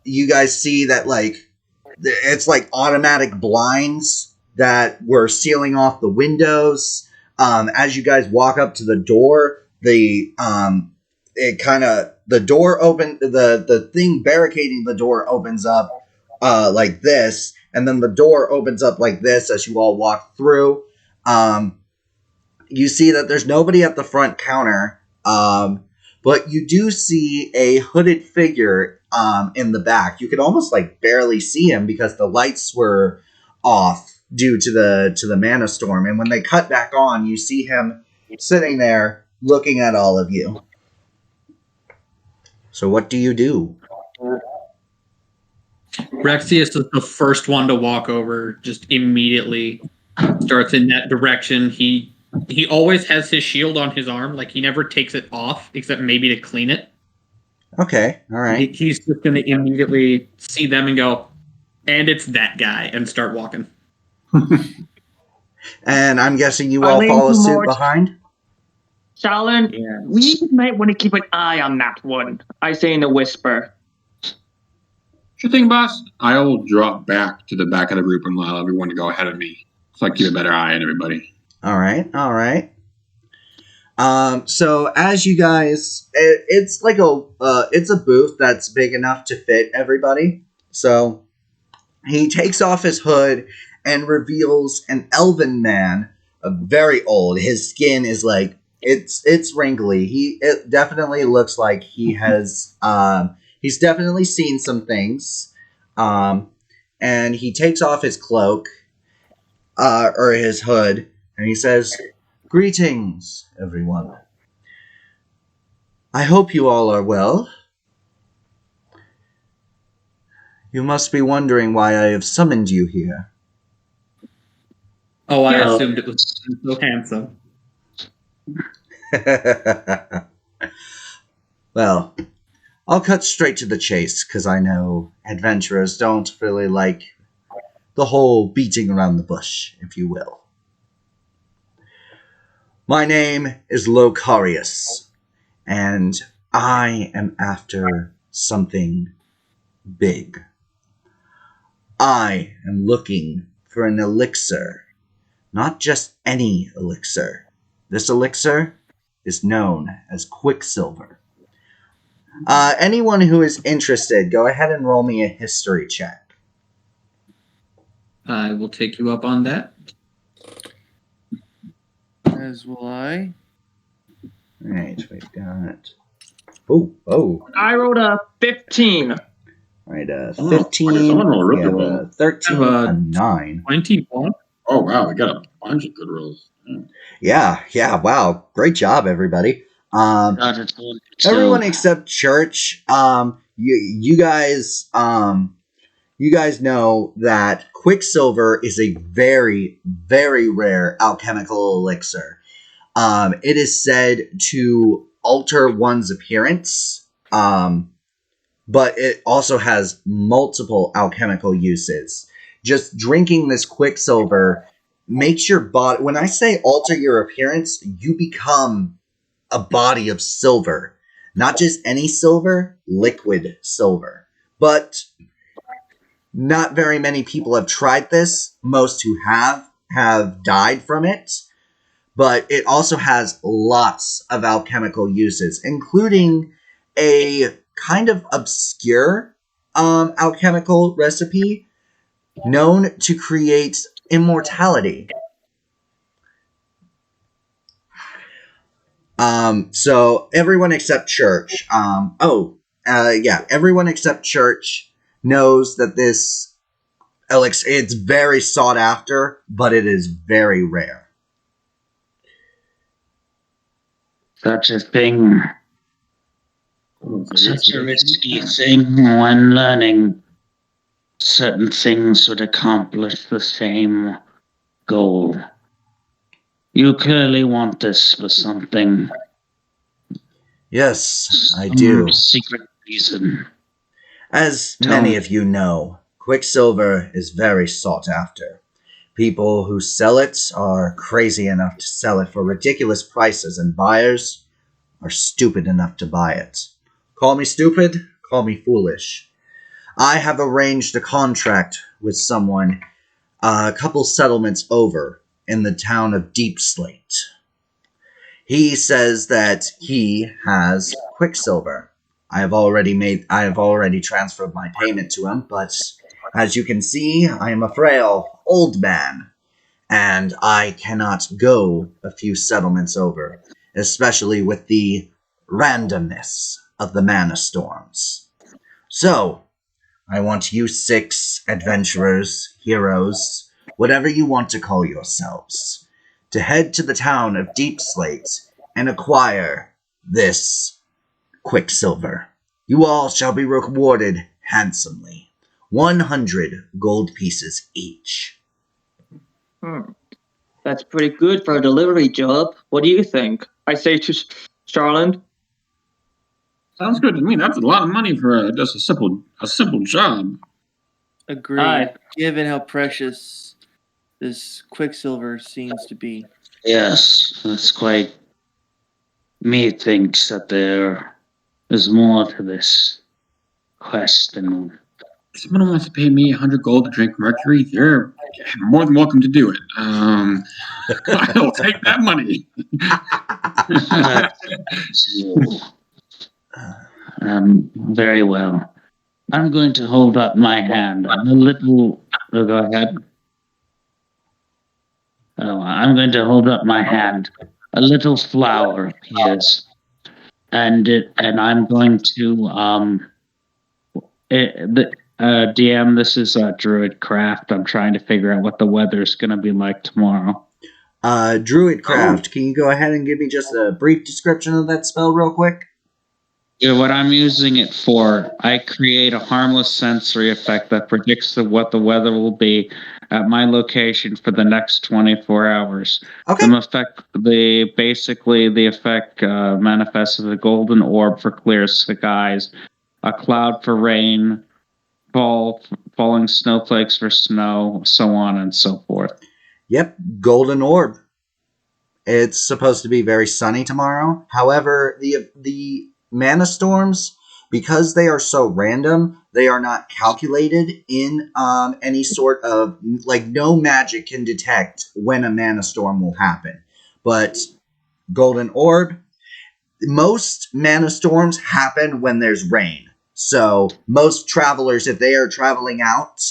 You guys see that it's automatic blinds that were sealing off the windows. As you guys walk up to the door, the door open, the thing barricading the door opens up like this, and then the door opens up like this as you all walk through. You see that there's nobody at the front counter, but you do see a hooded figure in the back. You could almost barely see him because the lights were off due to the mana storm. And when they cut back on, you see him sitting there looking at all of you. So what do you do? Rexius is the first one to walk over, just immediately starts in that direction. He always has his shield on his arm, he never takes it off, except maybe to clean it. Okay, all right. He's just going to immediately see them and go, and it's that guy, and start walking. And I'm guessing you all follow suit behind? Shaolin, Yes. we might want to keep an eye on that one. I say in a whisper. Sure thing, boss. I'll drop back to the back of the group and allow everyone to go ahead of me, so I keep a better eye on everybody. All right, all right. So as you guys, it's like it's a booth that's big enough to fit everybody. So he takes off his hood and reveals an elven man, very old. His skin is like it's wrinkly. It definitely looks like he has he's definitely seen some things. And he takes off his cloak or his hood, and he says, "Greetings, everyone. I hope you all are well. You must be wondering why I have summoned you here." Oh, I Yeah. assumed it was so handsome. Well, I'll cut straight to the chase, because I know adventurers don't really like the whole beating around the bush, if you will. My name is Locarius, and I am after something big. I am looking for an elixir, not just any elixir. This elixir is known as Quicksilver. Anyone who is interested, go ahead and roll me a history check. I will take you up on that. As will I. Alright, we've got... Oh. I rolled a 15. Alright, Oh, 15, someone rolled we really have well. a 13, I have a 9. 21. Oh wow, we got a bunch of good rolls. Yeah, wow. Great job, everybody. God, it's all too. Everyone except Church, you guys know that Quicksilver is a very, very rare alchemical elixir. It is said to alter one's appearance, but it also has multiple alchemical uses. Just drinking this Quicksilver makes your body... When I say alter your appearance, you become a body of silver. Not just any silver, liquid silver. But not very many people have tried this. Most who have died from it. But it also has lots of alchemical uses, including a kind of obscure alchemical recipe known to create immortality. So everyone except Church. Everyone except Church knows that this elixir, it's very sought after, but it is very rare. Such a thing. Such a risky thing when learning. Certain things would accomplish the same goal. You clearly want this for something. Yes, I do. Secret reason. As Tell many me. of you know, Quicksilver is very sought after. People who sell it are crazy enough to sell it for ridiculous prices, and buyers are stupid enough to buy it. Call me stupid, call me foolish. I have arranged a contract with someone a couple settlements over in the town of Deep Slate. He says that he has Quicksilver. I have already transferred my payment to him, but as you can see, I am a frail old man, and I cannot go a few settlements over, especially with the randomness of the mana storms. So, I want you 6 adventurers, heroes, whatever you want to call yourselves, to head to the town of Deep Slate and acquire this Quicksilver. You all shall be rewarded handsomely. 100 gold pieces each. That's pretty good for a delivery job. What do you think? I say to Charland. Sounds good to me. That's a lot of money for just a simple job. Agreed. Aye. Given how precious this Quicksilver seems to be. Yes, that's quite methinks that there is more to this quest than If someone wants to pay me 100 gold to drink mercury, they're more than welcome to do it. I'll take that money. Very well. I'm going to hold up my hand a little. Oh, go ahead. Oh, I'm going to hold up my hand. A little flower appears, and I'm going to DM. This is Druid Craft. I'm trying to figure out what the weather's going to be like tomorrow. Druidcraft, can you go ahead and give me just a brief description of that spell real quick? Yeah, what I'm using it for, I create a harmless sensory effect that predicts what the weather will be at my location for the next 24 hours. Okay. The effect manifests as a golden orb for clear skies, a cloud for rain, falling snowflakes for snow, so on and so forth. Yep, golden orb. It's supposed to be very sunny tomorrow. However, the mana storms, because they are so random, they are not calculated in any sort of, like, no magic can detect when a mana storm will happen. But golden orb, most mana storms happen when there's rain. So most travelers, if they are traveling out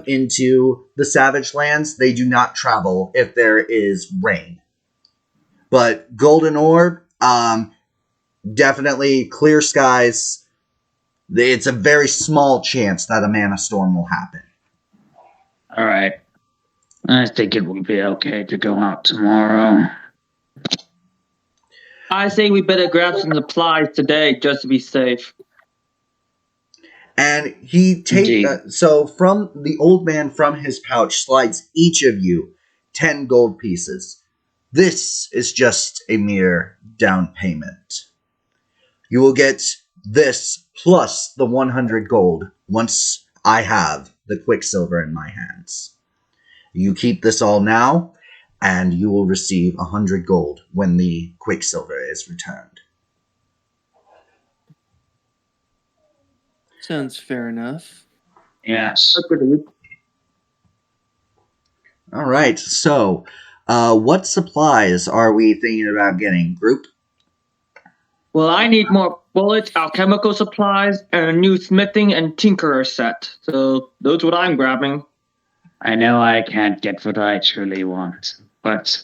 into the Savagelands, they do not travel if there is rain. But golden orb, definitely clear skies. It's a very small chance that a mana storm will happen. All right. I think it will be okay to go out tomorrow. I say we better grab some supplies today just to be safe. And he takes so from the old man from his pouch slides each of you 10 gold pieces. This is just a mere down payment. You will get this plus the 100 gold once I have the Quicksilver in my hands. You keep this all now, and you will receive 100 gold when the Quicksilver is returned. Sounds fair enough. Yes. All right, so what supplies are we thinking about getting, group? Well, I need more bullets, alchemical supplies, and a new smithing and tinkerer set. So that's what I'm grabbing. I know I can't get what I truly want, but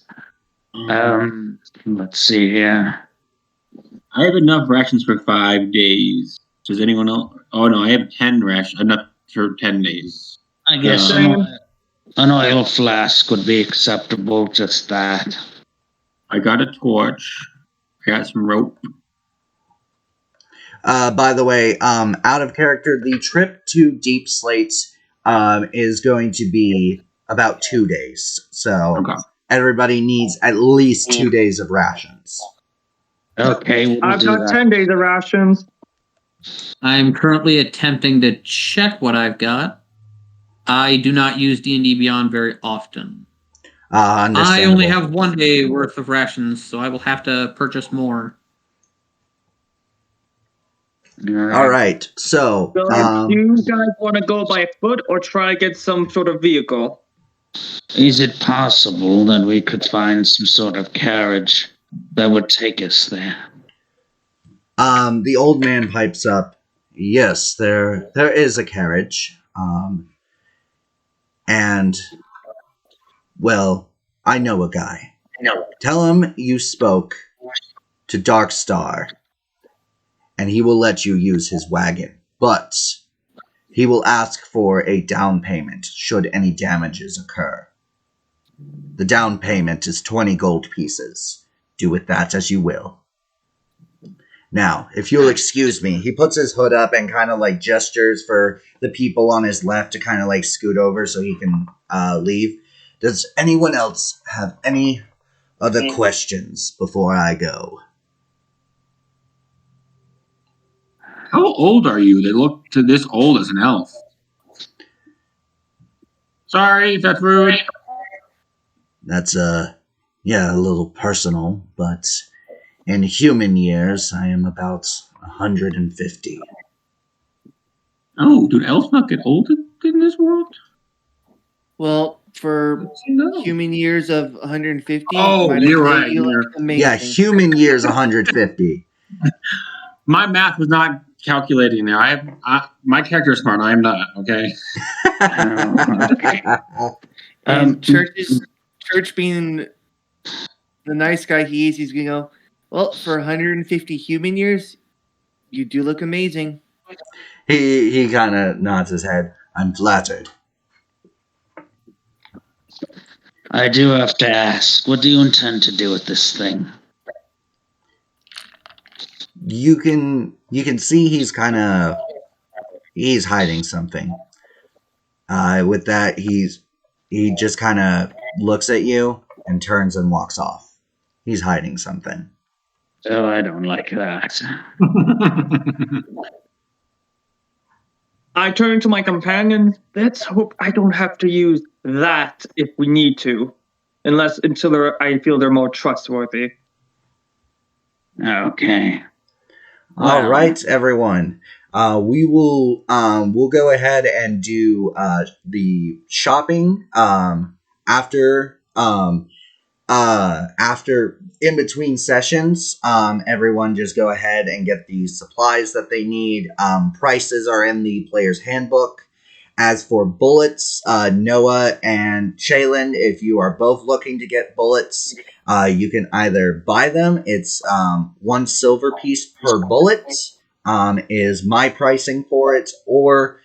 let's see here. I have enough rations for 5 days. Does anyone else? Oh no, I have 10 rations. Enough for 10 days. I guess an oil flask would be acceptable. Just that. I got a torch. I got some rope. By the way, out of character, the trip to Deep Slate is going to be about 2 days. So everybody needs at least 2 days of rations. Okay, I've got 10 days of rations. I'm currently attempting to check what I've got. I do not use D&D Beyond very often. I only have 1 day worth of rations, so I will have to purchase more. All right, so do you guys want to go by foot or try to get some sort of vehicle? Is it possible that we could find some sort of carriage that would take us there? The old man pipes up. Yes, there is a carriage. And, well, I know a guy. Tell him you spoke to Darkstar, and he will let you use his wagon. But he will ask for a down payment should any damages occur. The down payment is 20 gold pieces. Do with that as you will. Now, if you'll excuse me, he puts his hood up and kind of like gestures for the people on his left to kind of like scoot over so he can leave. Does anyone else have any other questions before I go? How old are you? They look to this old as an elf. Sorry if that's rude. That's a little personal, but In human years, I am about 150. Oh, dude, elves not get old in this world? Well, for No. human years of 150, Oh, might I you're say right, you you're- look amazing. Yeah, human years 150. My math was not calculating there. My character is smart. I am not. Okay. And Church being the nice guy he is, he's gonna go, well, for 150 human years, you do look amazing. He kind of nods his head. I'm flattered. I do have to ask, what do you intend to do with this thing? You can see he's hiding something. With that, he just kind of looks at you and turns and walks off. He's hiding something. Oh, I don't like that. I turn to my companion. Let's hope I don't have to use that if we need to, until I feel they're more trustworthy. Okay. All right, everyone. We will we'll go ahead and do the shopping after in between sessions. Everyone just go ahead and get the supplies that they need. Prices are in the player's handbook. As for bullets, Noah and Shaylin, if you are both looking to get bullets, you can either buy them. It's 1 silver piece per bullet is my pricing for it, or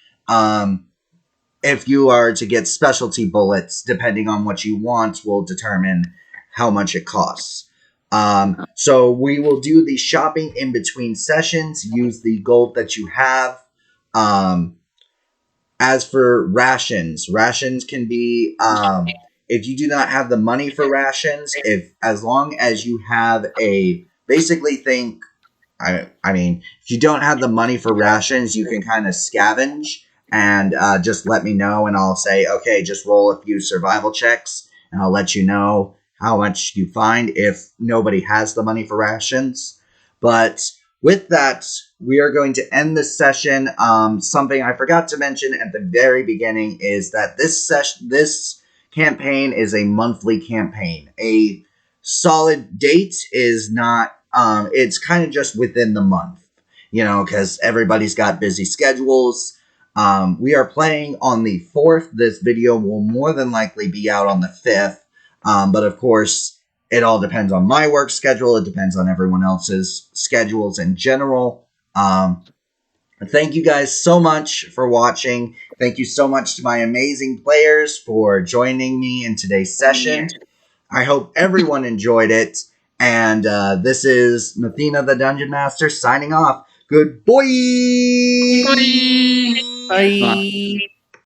if you are to get specialty bullets, depending on what you want, will determine how much it costs. So we will do the shopping in between sessions. Use the gold that you have. As for rations can be if you do not have the money for rations, as long as you have basically think. I mean, if you don't have the money for rations, you can kind of scavenge and just let me know, and I'll say, okay, just roll a few survival checks, and I'll let you know how much you find if nobody has the money for rations. But with that, we are going to end this session. Something I forgot to mention at the very beginning is that this campaign is a monthly campaign. A solid date is not. It's kind of just within the month, because everybody's got busy schedules. We are playing on the 4th. This video will more than likely be out on the 5th. But of course, it all depends on my work schedule. It depends on everyone else's schedules in general. Thank you guys so much for watching. Thank you so much to my amazing players for joining me in today's session. I hope everyone enjoyed it. And this is Mathena the Dungeon Master signing off. Good boy! Bye.